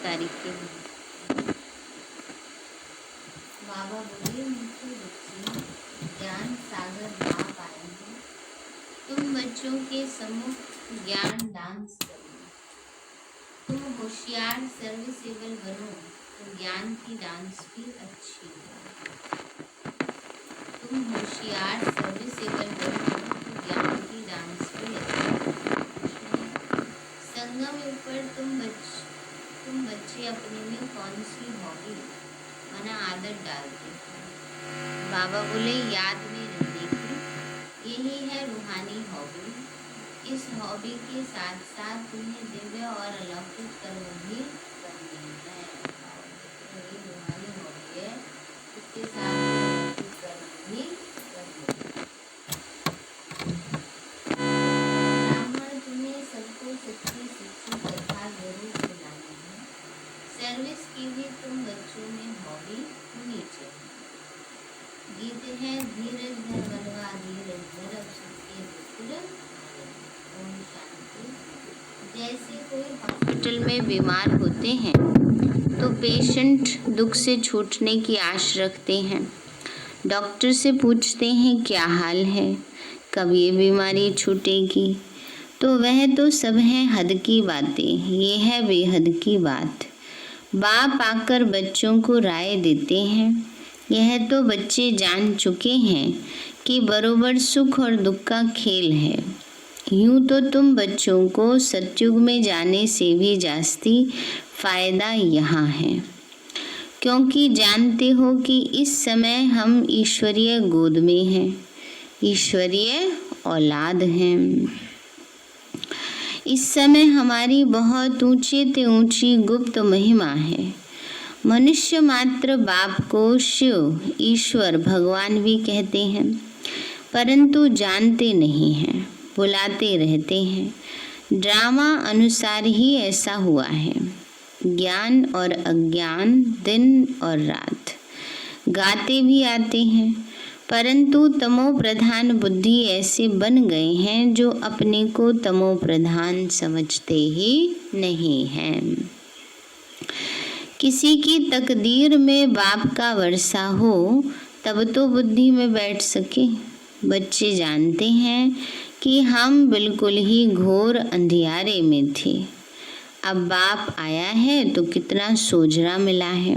तारीख के दिन बाबा बोले, मीठे बच्चे, ज्ञान सागर ना पाएंगे। तुम बच्चों के सम्मुख ज्ञान डांस करो। तुम होशियार सर्विसेबल बनो तो ज्ञान की डांस भी अच्छी है। तुम होशियार सर्विसेबल बनो तो ज्ञान की डांस भी अच्छी है। संगम ऊपर तुम बच्चे अपने में कौन सी हॉबी मना आदत डालते हैं। बाबा बोले, याद में रहने की यही है रूहानी हॉबी। इस हॉबी के साथ साथ तुम्हें दिव्य और अलौकिक कर्म भी करने हैं। यही रूहानी हॉबी है, इसके साथ अलौकिक कर्म भी करने हैं। ब्राह्मण तुम्हें सबको सच्ची सच्ची कथा जरूर सुनानी है। सर्विस की भी तुम बच्चों में हॉबी होनी चाहिए। गीत है, धीरज धर बलवा धीरज धर, अब सबके दुख ओम शांति। जैसे कोई हॉस्पिटल में बीमार होते हैं तो पेशेंट दुख से छूटने की आश रखते हैं। डॉक्टर से पूछते हैं क्या हाल है, कब ये बीमारी छूटेगी। तो वह तो सब है हद की बातें, ये है बेहद की बात। बाप आकर बच्चों को राय देते हैं। यह तो बच्चे जान चुके हैं कि बरोबर सुख और दुख का खेल है। यूं तो तुम बच्चों को सतयुग में जाने से भी जास्ती फायदा यहाँ है, क्योंकि जानते हो कि इस समय हम ईश्वरीय गोद में हैं, ईश्वरीय औलाद हैं। इस समय हमारी बहुत ऊंचे से ऊंची गुप्त महिमा है। मनुष्य मात्र बाप को शिव, ईश्वर, भगवान भी कहते हैं, परंतु जानते नहीं हैं, बुलाते रहते हैं। ड्रामा अनुसार ही ऐसा हुआ है। ज्ञान और अज्ञान, दिन और रात गाते भी आते हैं, परंतु तमो प्रधान बुद्धि ऐसे बन गए हैं जो अपने को तमो प्रधान समझते ही नहीं हैं। किसी की तकदीर में बाप का वर्षा हो तब तो बुद्धि में बैठ सके। बच्चे जानते हैं कि हम बिल्कुल ही घोर अंधियारे में थे, अब बाप आया है तो कितना सोझरा मिला है।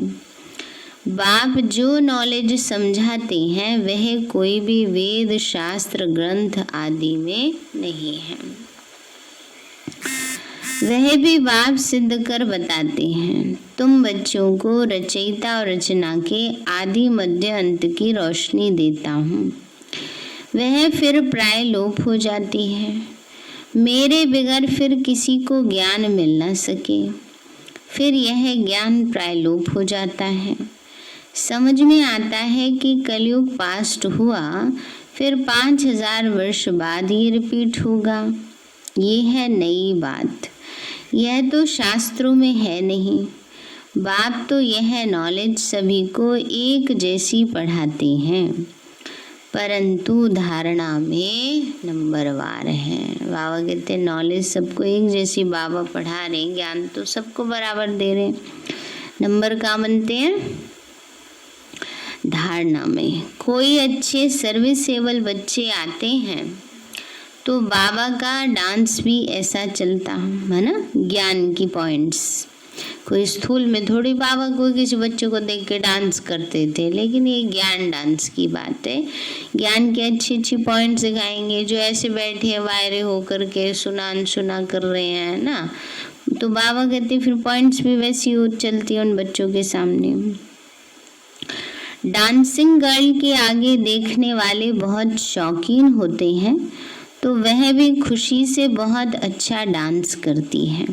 बाप जो नॉलेज समझाते हैं वह कोई भी वेद, शास्त्र, ग्रंथ आदि में नहीं है। वह भी बाप सिद्ध कर बताते हैं। तुम बच्चों को रचयिता और रचना के आदि मध्य अंत की रोशनी देता हूँ। वह फिर प्राय लोप हो जाती है। मेरे बगैर फिर किसी को ज्ञान मिल न सके, फिर यह ज्ञान प्राय लोप हो जाता है। समझ में आता है कि कलयुग पास्ट हुआ, फिर 5000 वर्ष बाद ये रिपीट होगा। ये है नई बात, यह तो शास्त्रों में है नहीं। बाप तो यह नॉलेज सभी को एक जैसी पढ़ाते हैं, परंतु धारणा में नंबरवार है। बाबा कहते हैं नॉलेज सबको एक जैसी बाबा पढ़ा रहे हैं, ज्ञान तो सबको बराबर दे रहे हैं, नंबर कहाँ बनते हैं? धारणा में। कोई अच्छे सर्विसेबल बच्चे आते हैं तो बाबा का डांस भी ऐसा चलता है ना, ज्ञान की पॉइंट्स। कोई स्थूल में थोड़ी बाबा कोई किसी बच्चे को देख के डांस करते थे, लेकिन ये ज्ञान डांस की बात है। ज्ञान के अच्छी अच्छी पॉइंट्स सिखाएंगे। जो ऐसे बैठे हैं वायरे होकर के सुना कर रहे हैं ना, तो बाबा कहते फिर पॉइंट्स भी वैसी हो चलती है उन बच्चों के सामने। डांसिंग गर्ल के आगे देखने वाले बहुत शौकीन होते हैं, तो वह भी खुशी से बहुत अच्छा डांस करती है।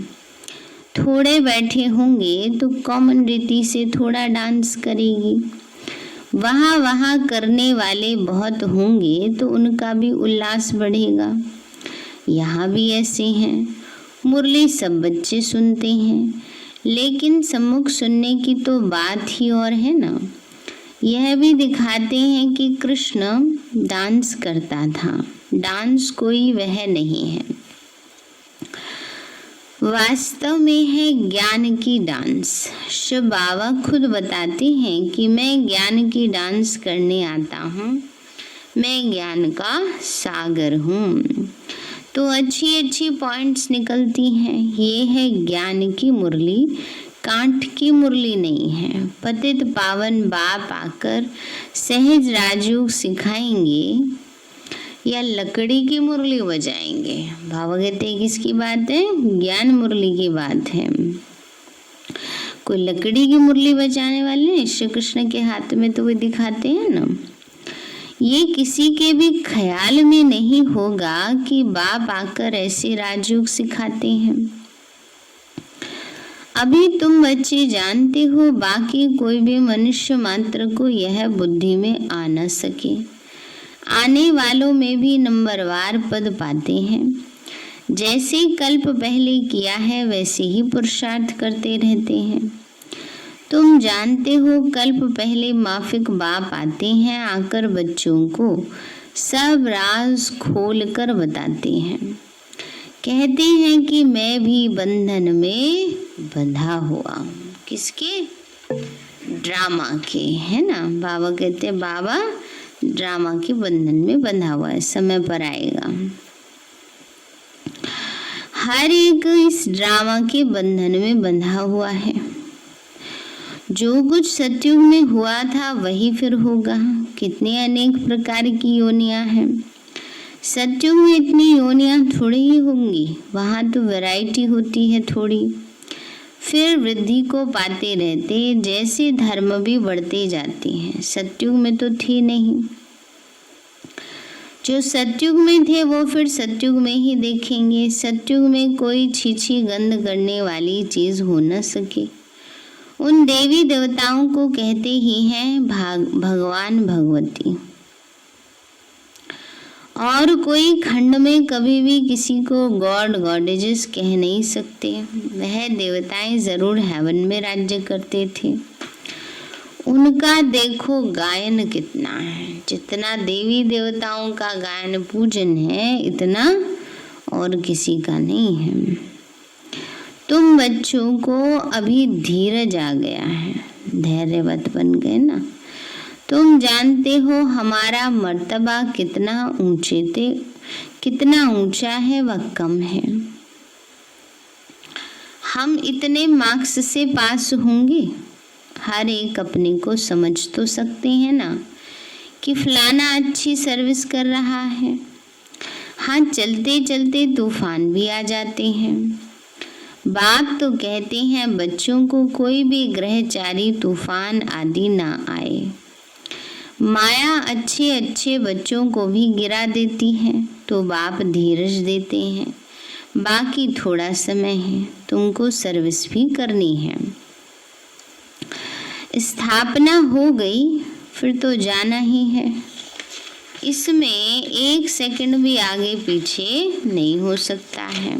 थोड़े बैठे होंगे तो कॉमन रीति से थोड़ा डांस करेगी। वहाँ करने वाले बहुत होंगे तो उनका भी उल्लास बढ़ेगा। यहाँ भी ऐसे हैं। मुरली सब बच्चे सुनते हैं, लेकिन सम्मुख सुनने की तो बात ही और है ना। यह भी दिखाते हैं कि कृष्ण डांस करता था, डांस कोई वह नहीं है। वास्तव में है ज्ञान की डांस। शिव बाबा खुद बताते हैं कि मैं ज्ञान की डांस करने आता हूँ, मैं ज्ञान का सागर हूँ। तो अच्छी अच्छी पॉइंट्स निकलती हैं। ये है ज्ञान की मुरली, कांठ की मुरली नहीं है। पतित पावन बाप आकर सहज राजयोग सिखाएंगे या लकड़ी की मुरली बजाएंगे। बाबा कहते हैं किसकी बात है? ज्ञान मुरली की बात है। कोई लकड़ी की मुरली बजाने वाले नहीं, श्री कृष्ण के हाथ में तो वे दिखाते हैं ना। ये किसी के भी ख्याल में नहीं होगा कि बाप आकर ऐसे राजयोग सिखाते हैं। अभी तुम बच्चे जानते हो, बाकी कोई भी मनुष्य मात्र को यह बुद्धि में आ न सके। आने वालों में भी नंबरवार पद पाते हैं। जैसे कल्प पहले किया है वैसे ही पुरुषार्थ करते रहते हैं। तुम जानते हो कल्प पहले माफिक बाप आते हैं, आकर बच्चों को सब राज खोल कर बताते हैं। कहते हैं कि मैं भी बंधन में बंधा हुआ हूँ। किसके? ड्रामा के, है ना। बाबा कहते हैं बाबा ड्रामा के बंधन में बंधा हुआ है, समय पर आएगा। हर एक इस ड्रामा के बंधन में बंधा हुआ है। जो कुछ सतयुग में हुआ था वही फिर होगा। कितने अनेक प्रकार की योनियां हैं। सतयुग में इतनी योनियां थोड़ी ही होंगी, वहां तो वैरायटी होती है थोड़ी। फिर वृद्धि को पाते रहते, जैसे धर्म भी बढ़ते जाते हैं। सतयुग में तो थी नहीं। जो सतयुग में थे वो फिर सतयुग में ही देखेंगे। सतयुग में कोई छीछी गंध करने वाली चीज हो न सके। उन देवी देवताओं को कहते ही हैं भगवान भगवती। और कोई खंड में कभी भी किसी को गॉड गॉडेजेस कह नहीं सकते। वह देवताएं जरूर हेवन में राज्य करते थे। उनका देखो गायन कितना है। जितना देवी देवताओं का गायन पूजन है, इतना और किसी का नहीं है। तुम बच्चों को अभी धीरज आ गया है, धैर्यवत बन गए ना। तुम जानते हो हमारा मर्तबा कितना ऊंचा है व कम है। हम इतने मार्क्स से पास होंगे। हर एक अपने को समझ तो सकते हैं ना कि फलाना अच्छी सर्विस कर रहा है। हाँ, चलते चलते तूफान भी आ जाते हैं। बाप तो कहते हैं बच्चों को कोई भी ग्रहचारी तूफान आदि ना आए। माया अच्छे अच्छे बच्चों को भी गिरा देती है, तो बाप धीरज देते हैं। बाकी थोड़ा समय है, तुमको सर्विस भी करनी है। स्थापना हो गई फिर तो जाना ही है। इसमें एक सेकंड भी आगे पीछे नहीं हो सकता है।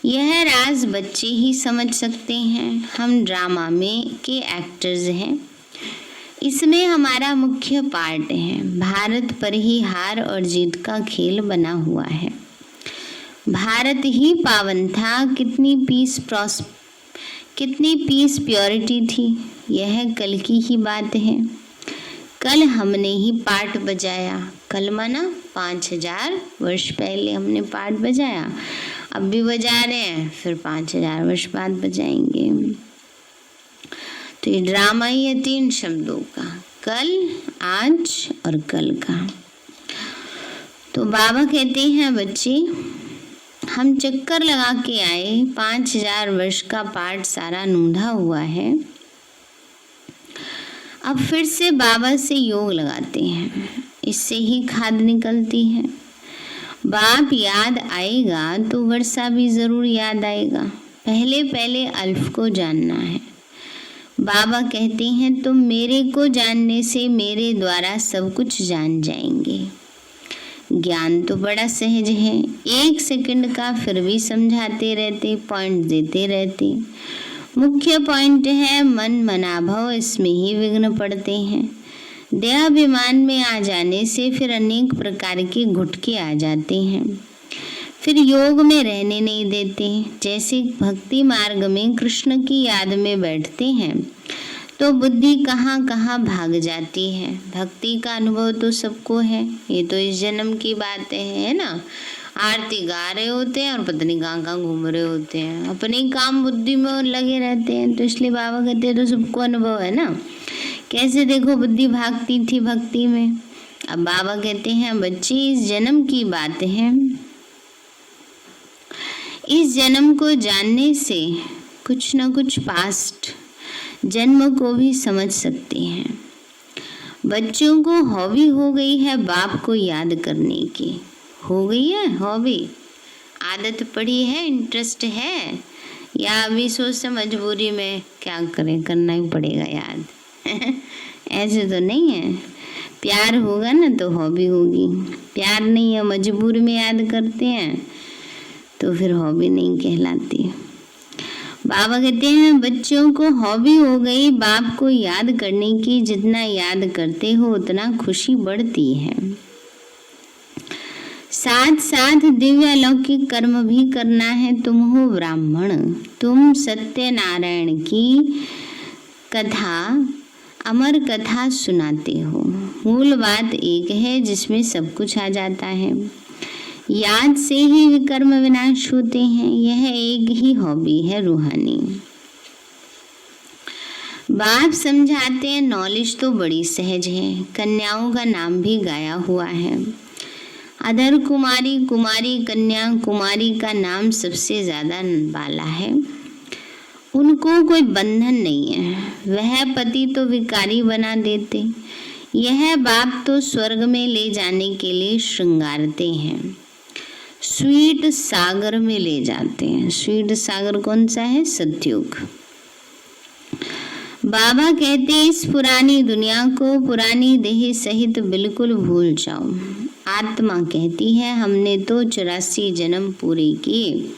यह राज बच्चे ही समझ सकते हैं। हम ड्रामा में के एक्टर्स हैं। इसमें हमारा मुख्य पार्ट है। भारत पर ही हार और जीत का खेल बना हुआ है। भारत ही पावन था। कितनी पीस प्योरिटी थी। यह कल की ही बात है। कल हमने ही पार्ट बजाया। कल माना 5000 वर्ष पहले हमने पार्ट बजाया। अब भी बजा रहे हैं, फिर 5000 वर्ष बाद बजाएंगे। तो ये ड्रामा ही है 3 शब्दों का, कल, आज और कल का। तो बाबा कहते हैं बच्चे, हम चक्कर लगा के आए, 5000 वर्ष का पाठ सारा नूंढा हुआ है। अब फिर से बाबा से योग लगाते हैं। इससे ही खाद निकलती है। बाप याद आएगा तो वर्षा भी जरूर याद आएगा। पहले पहले अल्फ को जानना है। बाबा कहते हैं तुम मेरे को जानने से मेरे द्वारा सब कुछ जान जाएंगे। ज्ञान तो बड़ा सहज है, 1 सेकंड का, फिर भी समझाते रहते, पॉइंट देते रहते। मुख्य पॉइंट है मन मनाभव, इसमें ही विघ्न पड़ते हैं। देहाभिमान में आ जाने से फिर अनेक प्रकार के घुटके आ जाते हैं। फिर योग में रहने नहीं देते। जैसे भक्ति मार्ग में कृष्ण की याद में बैठते हैं तो बुद्धि कहाँ कहाँ भाग जाती है। भक्ति का अनुभव तो सबको है, ये तो इस जन्म की बात है ना। आरती गा रहे होते हैं और पता नहीं कहाँ कहाँ घूम रहे होते हैं, अपने काम बुद्धि में और लगे रहते हैं। तो इसलिए बाबा कहते हैं तो सबको अनुभव है ना, कैसे देखो बुद्धि भागती थी भक्ति में। अब बाबा कहते हैं बच्चे इस जन्म की बात है, इस जन्म को जानने से कुछ न कुछ पास्ट जन्म को भी समझ सकते हैं। बच्चों को हॉबी हो गई है बाप को याद करने की, हो गई है हॉबी, आदत पड़ी है, इंटरेस्ट है, या अभी सोचते मजबूरी में क्या करें, करना ही पड़ेगा याद ऐसे तो नहीं है। प्यार होगा ना तो हॉबी होगी, प्यार नहीं है मजबूरी में याद करते हैं तो फिर हॉबी नहीं कहलाती। बाबा कहते हैं बच्चों को हॉबी हो गई बाप को याद करने की, जितना याद करते हो उतना खुशी बढ़ती है। साथ साथ दिव्य अलौकिक कर्म भी करना है। तुम हो ब्राह्मण, तुम सत्यनारायण की कथा, अमर कथा सुनाते हो। मूल बात एक है जिसमें सब कुछ आ जाता है। याद से ही विकर्म विनाश होते हैं, यह एक ही हॉबी है रूहानी। बाप समझाते हैं नॉलेज तो बड़ी सहज है, कन्याओं का नाम भी गाया हुआ है। अधर कुमारी, कुमारी कन्या, कुमारी का नाम सबसे ज्यादा बाला है। उनको कोई बंधन नहीं है, वह पति तो विकारी बना देते, यह बाप तो स्वर्ग में ले जाने के लिए श्रृंगारते हैं, स्वीट सागर में ले जाते हैं। स्वीट सागर कौन सा है? सतयुग। बाबा कहते हैं इस पुरानी दुनिया को पुरानी देह सहित बिल्कुल भूल जाओ। आत्मा कहती है हमने तो 84 जन्म पूरे किए,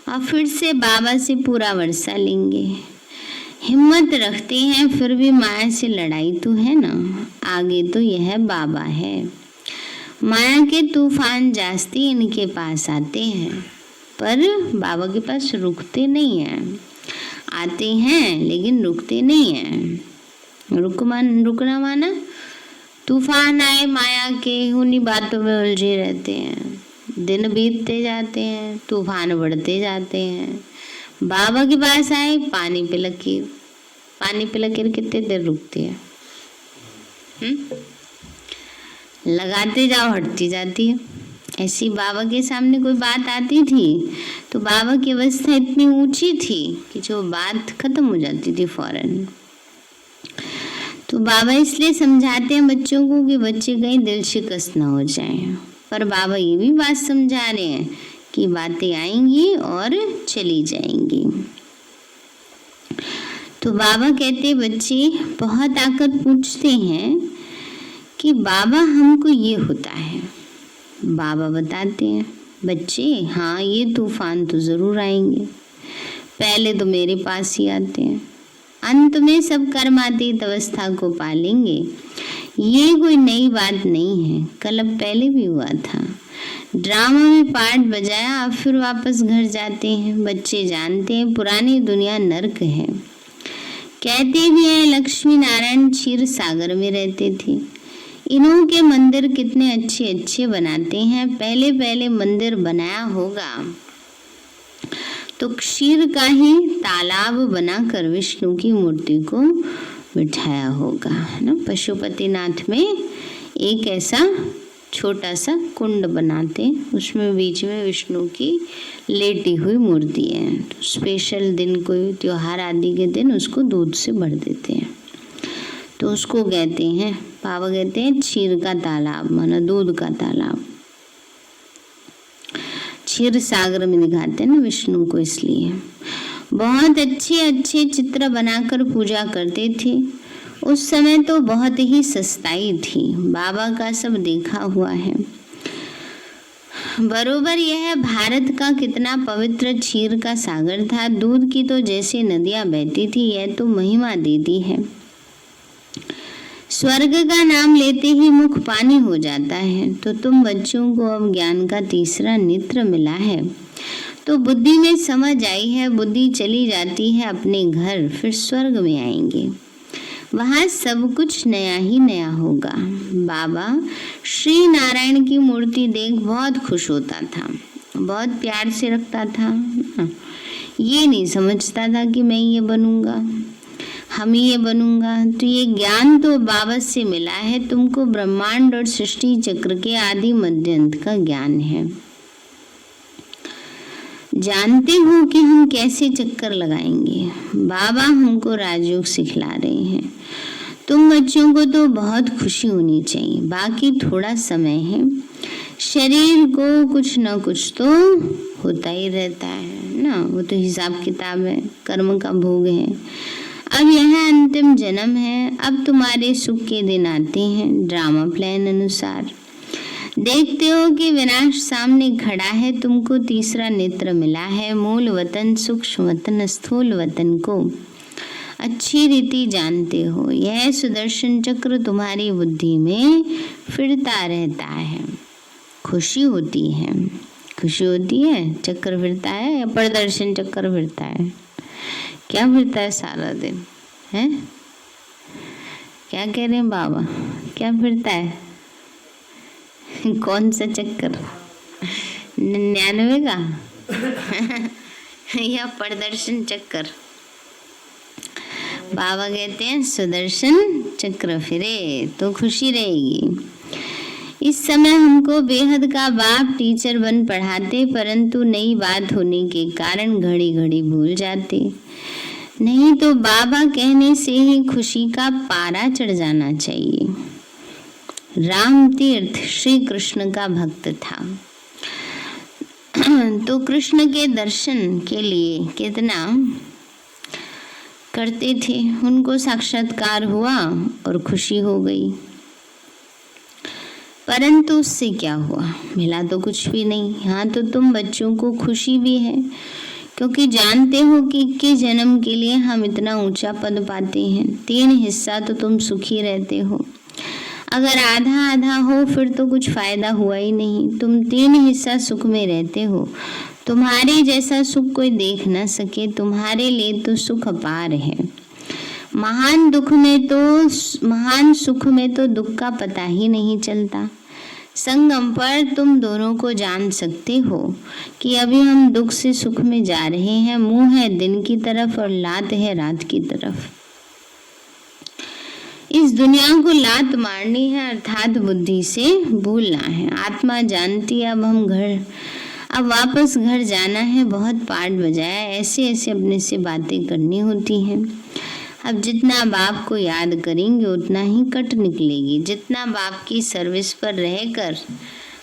और फिर से बाबा से पूरा वर्षा लेंगे। हिम्मत रखते हैं फिर भी माया से लड़ाई तो है ना, आगे तो यह बाबा है। माया के तूफान जास्ती इनके पास आते हैं, पर बाबा के पास रुकते नहीं हैं। आते हैं लेकिन रुकते नहीं हैं। रुकना माना तूफान आए माया के, उन्हीं बातों में उलझे रहते हैं। दिन बीतते जाते हैं, तूफान बढ़ते जाते हैं। बाबा के पास आए, पानी पे लकीर कितने देर रुकती है? लगाते जाओ हटती जाती है। ऐसी बाबा के सामने कोई बात आती थी तो बाबा की अवस्था इतनी ऊंची थी कि जो बात खत्म हो जाती थी फौरन। तो बाबा इसलिए समझाते हैं बच्चों को कि बच्चे कहीं दिल शिकस्त ना हो जाएं। पर बाबा ये भी बात समझा रहे हैं कि बातें आएंगी और चली जाएंगी। तो बाबा कहते बच्चे बहुत आकर पूछते हैं कि बाबा हमको ये होता है। बाबा बताते हैं बच्चे हाँ ये तूफान तो जरूर आएंगे, पहले तो मेरे पास ही आते हैं, अंत में सब कर्मातीत अवस्था को पालेंगे। ये कोई नई बात नहीं है, कल अब पहले भी हुआ था। ड्रामा में पार्ट बजाया अब फिर वापस घर जाते हैं। बच्चे जानते हैं पुरानी दुनिया नर्क है। कहते भी हैं लक्ष्मी नारायण क्षीर सागर में रहते थे। इन्हों के मंदिर कितने अच्छे अच्छे बनाते हैं। पहले पहले मंदिर बनाया होगा तो क्षीर का ही तालाब बनाकर विष्णु की मूर्ति को बिठाया होगा, है ना। पशुपतिनाथ में एक ऐसा छोटा सा कुंड बनाते, उसमें बीच में विष्णु की लेटी हुई मूर्ति है। तो स्पेशल दिन कोई त्योहार आदि के दिन उसको दूध से भर देते हैं, तो उसको कहते हैं, बाबा कहते हैं क्षीर का तालाब, माना दूध का तालाब। क्षीर सागर में दिखाते हैं ना विष्णु को, इसलिए बहुत अच्छे अच्छे चित्र बनाकर पूजा करते थे। उस समय तो बहुत ही सस्ताई थी, बाबा का सब देखा हुआ है। बरोबर यह भारत का कितना पवित्र क्षीर का सागर था। दूध की तो जैसे नदियां बहती थी, यह तो महिमा देती है। स्वर्ग का नाम लेते ही मुख पानी हो जाता है। तो तुम बच्चों को अब ज्ञान का तीसरा नेत्र मिला है, तो बुद्धि में समझ आई है, बुद्धि चली जाती है अपने घर, फिर स्वर्ग में आएंगे। वहाँ सब कुछ नया ही नया होगा। बाबा श्री नारायण की मूर्ति देख बहुत खुश होता था, बहुत प्यार से रखता था। ये नहीं समझता था कि मैं ये बनूंगा, हम ये बनूंगा। तो ये ज्ञान तो बाबा से मिला है तुमको, ब्रह्मांड और सृष्टि चक्र के आदि मध्य अंत का ज्ञान है। जानते हो कि हम कैसे चक्कर लगाएंगे। बाबा हमको राजयोग सिखला रहे हैं। तुम बच्चों को तो बहुत खुशी होनी चाहिए। बाकी थोड़ा समय है, शरीर को कुछ ना कुछ तो होता ही रहता है ना, वो तो हिसाब किताब है, कर्म का भोग है। अब यह अंतिम जन्म है, अब तुम्हारे सुख के दिन आते हैं। ड्रामा प्लान अनुसार देखते हो कि विनाश सामने खड़ा है, तुमको तीसरा नेत्र मिला है। मूल वतन, सूक्ष्म वतन, स्थूल वतन को अच्छी रीति जानते हो। यह सुदर्शन चक्र तुम्हारी बुद्धि में फिरता रहता है। खुशी होती है, खुशी होती है, चक्र फिरता है या प्रदर्शन चक्र फिरता है? क्या फिरता है सारा दिन है? क्या कह रहे हैं बाबा, क्या फिरता है? कौन सा चक्कर? 99 का या प्रदर्शन चक्कर? बाबा कहते हैं सुदर्शन चक्र फिरे तो खुशी रहेगी। इस समय हमको बेहद का बाप टीचर बन पढ़ाते, परंतु नई बात होने के कारण घड़ी घड़ी भूल जाते। नहीं तो बाबा कहने से ही खुशी का पारा चढ़ जाना चाहिए। राम तीर्थ श्री कृष्ण का भक्त था, तो कृष्ण के दर्शन के लिए कितना करते थे। उनको साक्षात्कार हुआ और खुशी हो गई, परंतु उससे क्या हुआ? मिला तो कुछ भी नहीं। हाँ, तो तुम बच्चों को खुशी भी है, क्योंकि जानते हो कि 21 जन्म के लिए हम इतना ऊंचा पद पाते हैं। 3 हिस्सा तो तुम सुखी रहते हो, अगर आधा आधा हो फिर तो कुछ फायदा हुआ ही नहीं। तुम 3 हिस्सा सुख में रहते हो, तुम्हारे जैसा सुख कोई देख न सके, तुम्हारे लिए तो सुख अपार है। महान सुख में तो दुख का पता ही नहीं चलता। संगम पर तुम दोनों को जान सकते हो कि अभी हम दुख से सुख में जा रहे हैं। मुंह है दिन की तरफ और लात है रात की तरफ। इस दुनिया को लात मारनी है, अर्थात बुद्धि से भूलना है। आत्मा जानती है अब वापस घर जाना है। बहुत पाठ बजाया, ऐसे ऐसे अपने से बातें करनी होती हैं। अब जितना बाप को याद करेंगे उतना ही कट निकलेगी, जितना बाप की सर्विस पर रहकर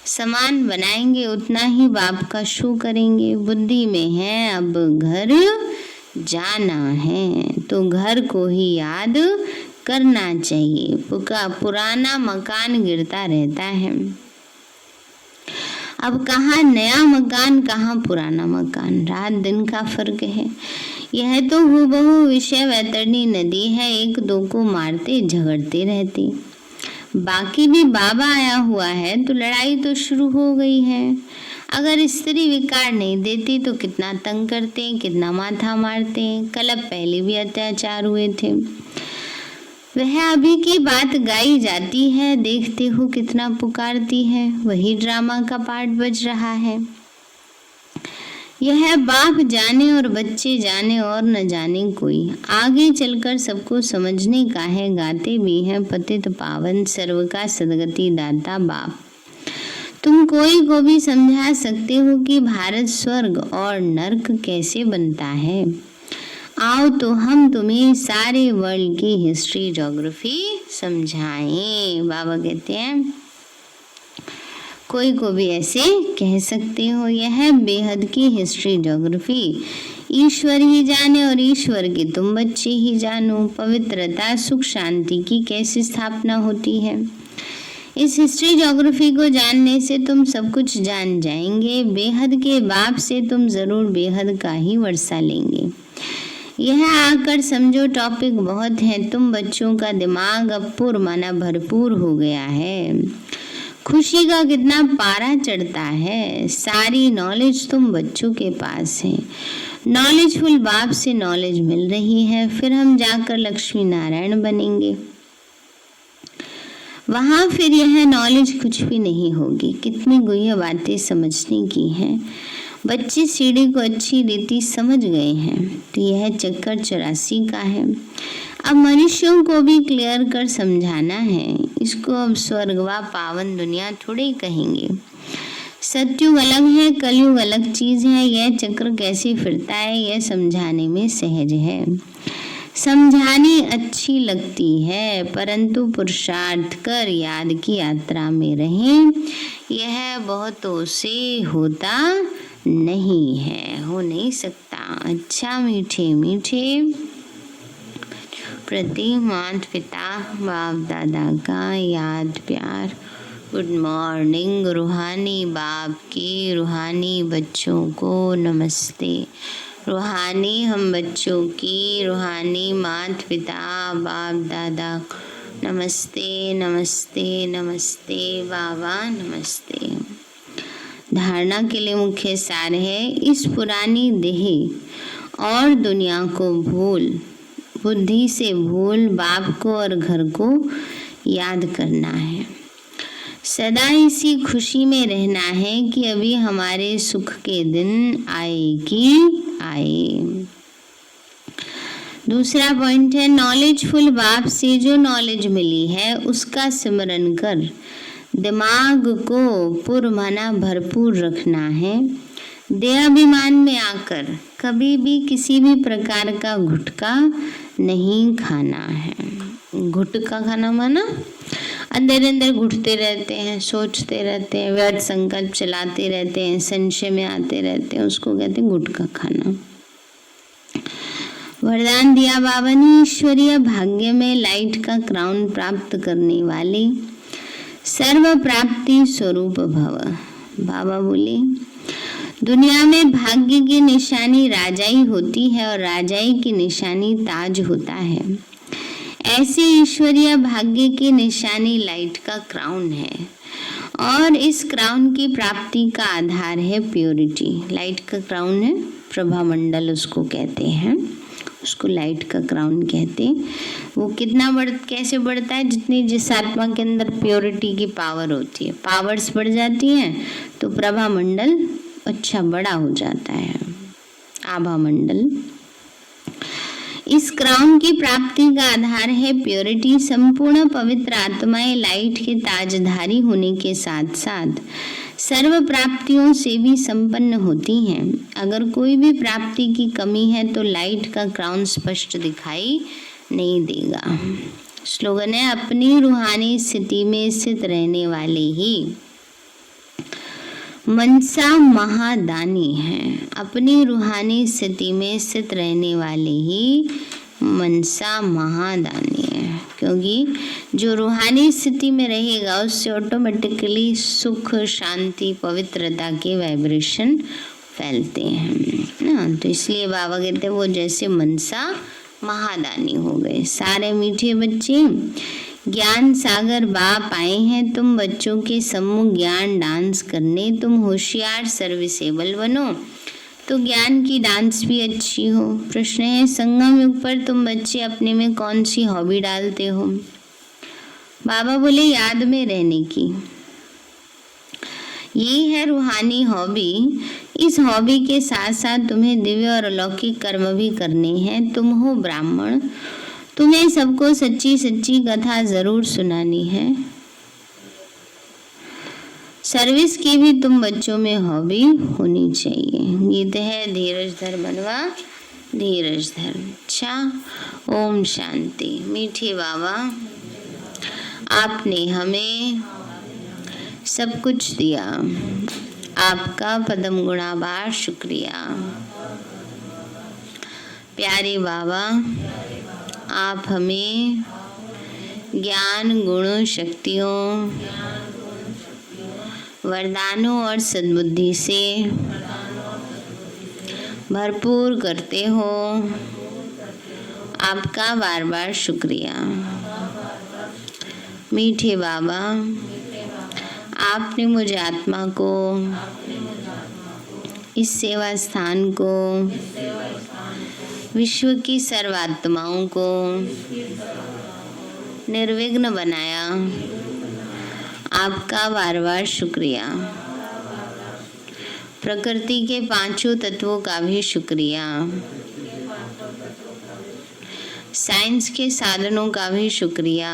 समान बनाएंगे उतना ही बाप का शो करेंगे। बुद्धि में है अब घर जाना है, तो घर को ही याद करना चाहिए। पुराना मकान गिरता रहता है। अब कहाँ नया मकान, कहाँ पुराना मकान, रात दिन का फर्क है। यह तो हूबहू विषय वैतरणी नदी है, एक दो को मारते झगड़ते रहते। बाकी भी बाबा आया हुआ है तो लड़ाई तो शुरू हो गई है। अगर स्त्री विकार नहीं देती तो कितना तंग करते, कितना माथा मारते। कल पहले भी अत्याचार हुए थे। वह अभी की बात गाई जाती है, देखते हो कितना पुकारती है। वही ड्रामा का पार्ट बज रहा है। यह बाप जाने और बच्चे जाने और न जाने कोई, आगे चलकर सबको समझने का है। गाते भी हैं पतित पावन सर्व का सदगति दाता बाप। तुम कोई को भी समझा सकते हो कि भारत स्वर्ग और नर्क कैसे बनता है। आओ तो हम तुम्हें सारे वर्ल्ड की हिस्ट्री ज्योग्राफी समझाएं। बाबा कहते हैं कोई को भी ऐसे कह सकते हो। यह बेहद की हिस्ट्री ज्योग्राफी ईश्वर ही जाने और ईश्वर के तुम बच्चे ही जानो। पवित्रता सुख शांति की कैसे स्थापना होती है। इस हिस्ट्री ज्योग्राफी को जानने से तुम सब कुछ जान जाएंगे। बेहद के बाप से तुम जरूर बेहद का ही वर्षा लेंगे। यह आकर समझो टॉपिक बहुत है। तुम बच्चों का दिमाग अब माना भरपूर हो गया है। खुशी का कितना पारा चढ़ता है। सारी नॉलेज तुम बच्चों के पास है। नॉलेजफुल बाप से नॉलेज मिल रही है। फिर हम जाकर लक्ष्मी नारायण बनेंगे। वहाँ फिर यह नॉलेज कुछ भी नहीं होगी। कितनी गुह्य बातें समझने की हैं। बच्चे सीढ़ी को अच्छी रीति समझ गए हैं। तो यह चक्कर 84 का है। अब मनुष्यों को भी क्लियर कर समझाना है। इसको अब स्वर्ग व पावन दुनिया थोड़े ही कहेंगे। सतयुग अलग है, कलयुग अलग चीज है। यह चक्र कैसे फिरता है यह समझाने में सहज है। समझानी अच्छी लगती है, परंतु पुरुषार्थ कर याद की यात्रा में रहें। यह बहुतों से होता नहीं है, हो नहीं सकता। अच्छा मीठे मीठे प्रति माता पिता बाप दादा का याद प्यार। Good morning. रूहानी बाप के रूहानी बच्चों को नमस्ते। रूहानी हम बच्चों की रूहानी माता पिता बाप दादा नमस्ते नमस्ते नमस्ते बाबा नमस्ते। धारणा के लिए मुख्य सार है, इस पुरानी देह और दुनिया को भूल, बुद्धि से भूल बाप को और घर को याद करना है। सदा इसी खुशी में रहना है कि अभी हमारे सुख के दिन आए कि आए। दूसरा पॉइंट है, नॉलेजफुल बाप से जो नॉलेज मिली है उसका स्मरण कर दिमाग को माना भरपूर रखना है। देहाभिमान में आकर कभी भी किसी भी प्रकार का गुटखा नहीं खाना है। गुटखा खाना माना अंदर अंदर घुटते रहते हैं, सोचते रहते हैं, व्यर्थ संकल्प चलाते रहते हैं, संशय में आते रहते हैं, उसको कहते हैं गुटखा खाना। वरदान दिया बाबा ने, ईश्वरीय भाग्य में लाइट का क्राउन प्राप्त करने वाले सर्व प्राप्ति स्वरूप भव। बाबा बोले दुनिया में भाग्य की निशानी राजाई होती है और राजाई की निशानी ताज होता है। ऐसे ईश्वरीय भाग्य की निशानी लाइट का क्राउन है और इस क्राउन की प्राप्ति का आधार है प्योरिटी। लाइट का क्राउन है प्रभा मंडल उसको कहते हैं, उसको लाइट का क्राउन कहते हैं। वो कितना कैसे बढ़ता है, जितनी जिस आत्मा के अंदर प्योरिटी की पावर होती है, पावर्स बढ़ जाती हैं तो प्रभा मंडल अच्छा बड़ा हो जाता है, आभा मंडल। इस क्राउन की प्राप्ति का आधार है प्योरिटी। संपूर्ण पवित्र आत्माएं लाइट के ताजधारी होने के साथ साथ सर्व प्राप्तियों से भी संपन्न होती हैं। अगर कोई भी प्राप्ति की कमी है तो लाइट का क्राउन स्पष्ट दिखाई नहीं देगा। स्लोगन है, अपनी रूहानी स्थिति में स्थित रहने वाले ही मनसा महादानी हैं। अपनी रूहानी स्थिति में स्थित रहने वाले ही मनसा महादानी है, क्योंकि जो रूहानी स्थिति में रहेगा उससे ऑटोमेटिकली सुख शांति पवित्रता के वाइब्रेशन फैलते हैं ना। तो इसलिए बाबा कहते हैं वो जैसे मनसा महादानी हो गए। सारे मीठे बच्चे, ज्ञान सागर बाप आए हैं तुम बच्चों के सम्मुख ज्ञान डांस करने। तुम होशियार सर्विसेबल बनो तो ज्ञान की डांस भी अच्छी हो। प्रश्न है, संगम युग पर तुम बच्चे अपने में कौन सी हॉबी डालते हो? बाबा बोले याद में रहने की। यही है रूहानी हॉबी। इस हॉबी के साथ साथ तुम्हें दिव्य और अलौकिक कर्म भी करने हैं। तुम हो ब्राह्मण, तुम्हें सबको सच्ची सच्ची कथा जरूर सुनानी है। सर्विस की भी तुम बच्चों में हॉबी होनी चाहिए। गीत है, धीरज धर बनवा धीरज धर। अच्छा, ओम शांति। मीठे बाबा, आपने हमें सब कुछ दिया, आपका पदम गुणाभार शुक्रिया। प्यारे बाबा, आप हमें ज्ञान गुण शक्तियों वरदानों और सद्बुद्धि से भरपूर करते हो। आपका बार बार शुक्रिया। मीठे बाबा, आपने मुझे आत्मा को, इस सेवा स्थान को, विश्व की सर्वात्माओं को निर्विघ्न बनाया। आपका बार बार शुक्रिया। प्रकृति के पांचों तत्वों का भी शुक्रिया। साइंस के साधनों का भी शुक्रिया।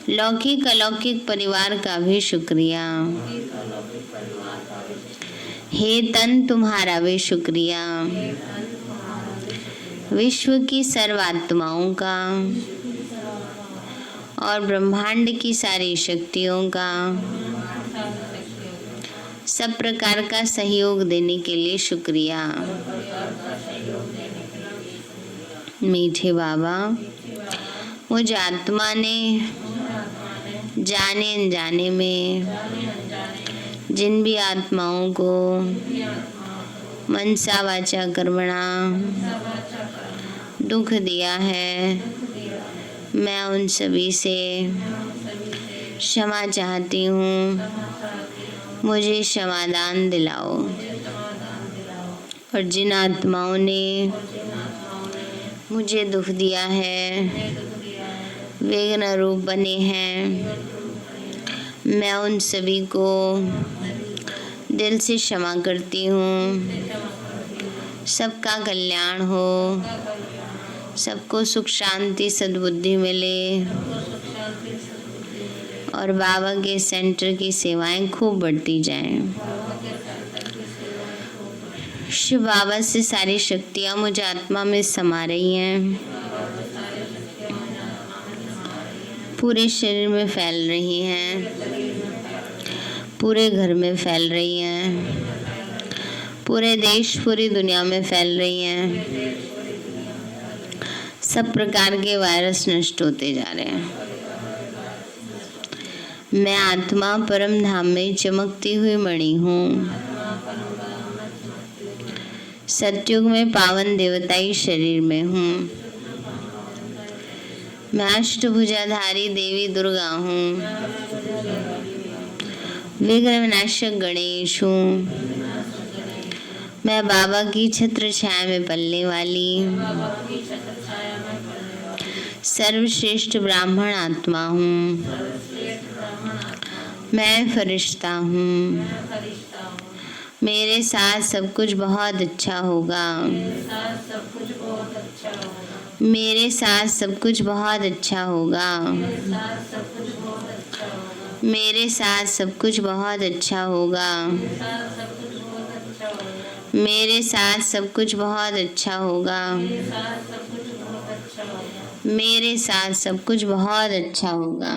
लौकिक अलौकिक परिवार का भी शुक्रिया। हे तन, तुम्हारा भी शुक्रिया। विश्व की सर्वात्माओं का और ब्रह्मांड की सारी शक्तियों का सब प्रकार का सहयोग देने के लिए शुक्रिया। मीठे बाबा, मुझ आत्मा ने जाने अनजाने में जिन भी आत्माओं को मनसा वाचा कर्मणा दुख दिया है, मैं उन सभी से क्षमा चाहती हूँ। मुझे क्षमादान दिलाओ। और जिन आत्माओं ने मुझे दुख दिया है, विघ्न रूप बने हैं, मैं उन सभी को दिल से क्षमा करती हूँ। सबका कल्याण हो, सबको सुख शांति सद्बुद्धि मिले और बाबा के सेंटर की सेवाएं खूब बढ़ती जाएं। शिव बाबा से सारी शक्तियाँ मुझे आत्मा में समा रही हैं, पूरे शरीर में फैल रही हैं, पूरे घर में फैल रही हैं, पूरे देश पूरी दुनिया में फैल रही हैं। सब प्रकार के वायरस नष्ट होते जा रहे हैं। मैं आत्मा परम धाम में चमकती हुई मणि हूँ। सतयुग में पावन देवताई शरीर में हूँ। मैं अष्टभुजाधारी देवी दुर्गा हूँ। विघ्न विनाशक गणेश हूँ। मैं बाबा की छत्र छाया में पलने वाली सर्वश्रेष्ठ ब्राह्मण आत्मा हूँ। मैं फरिश्ता हूँ। मेरे साथ सब कुछ बहुत अच्छा होगा। मेरे साथ सब कुछ बहुत अच्छा होगा। मेरे साथ सब कुछ बहुत अच्छा होगा। मेरे साथ सब कुछ बहुत अच्छा होगा। मेरे साथ सब कुछ बहुत अच्छा होगा।